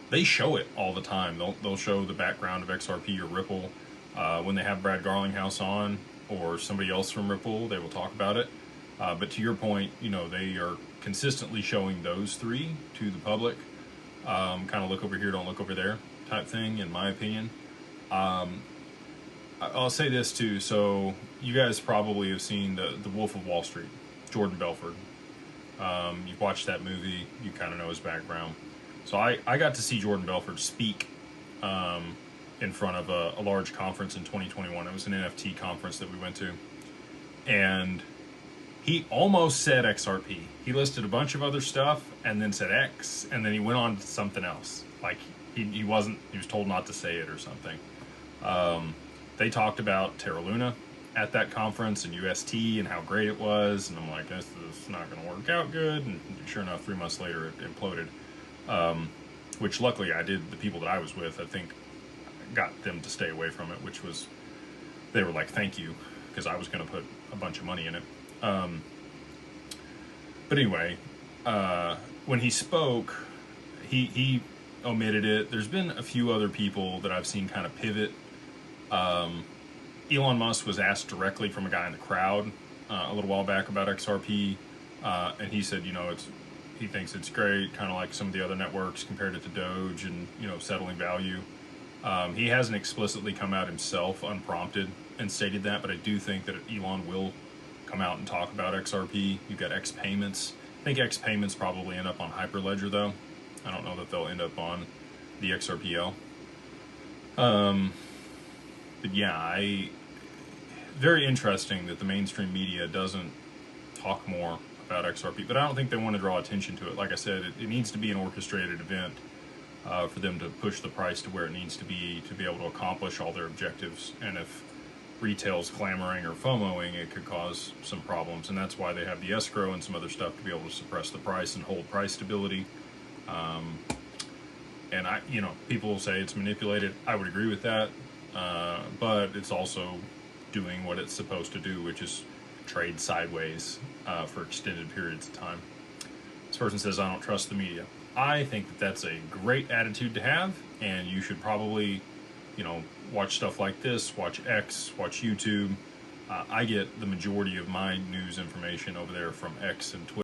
they show it all the time. They'll show the background of XRP or Ripple when they have Brad Garlinghouse on or somebody else from Ripple. They will talk about it. But to your point, they are consistently showing those three to the public. Kind of look over here, don't look over there type thing, in my opinion. I'll say this too. So you guys probably have seen the Wolf of Wall Street, Jordan Belfort. You've watched that movie. You kind of know his background. So I got to see Jordan Belfort speak in front of a large conference in 2021. It was an NFT conference that we went to. And he almost said XRP. He listed a bunch of other stuff and then said X, and then he went on to something else. Like he was told not to say it or something. They talked about Terra Luna at that conference and UST and how great it was, and I'm like, this is not going to work out good. And sure enough, 3 months later, it imploded. Which luckily the people that I was with, I think, got them to stay away from it, which was, they were like, thank you, because I was going to put a bunch of money in it. But anyway, when he spoke, he omitted it. There's been a few other people that I've seen kind of pivot. Elon Musk was asked directly from a guy in the crowd a little while back about XRP, and he said, he thinks it's great, kind of like some of the other networks, compared it to Doge and, settling value. He hasn't explicitly come out himself unprompted and stated that, but I do think that Elon will come out and talk about XRP. You've got X payments. I think X payments probably end up on Hyperledger, though. I don't know that they'll end up on the XRPL. But yeah, very interesting that the mainstream media doesn't talk more about XRP, but I don't think they want to draw attention to it. Like I said, it needs to be an orchestrated event for them to push the price to where it needs to be able to accomplish all their objectives. And if retail's clamoring or FOMOing, it could cause some problems, and that's why they have the escrow and some other stuff to be able to suppress the price and hold price stability. And people will say it's manipulated. I would agree with that, but it's also doing what it's supposed to do, which is trade sideways for extended periods of time. This person says, I don't trust the media. I think that that's a great attitude to have, and you should probably, watch stuff like this, watch X, watch YouTube. I get the majority of my news information over there from X and Twitter.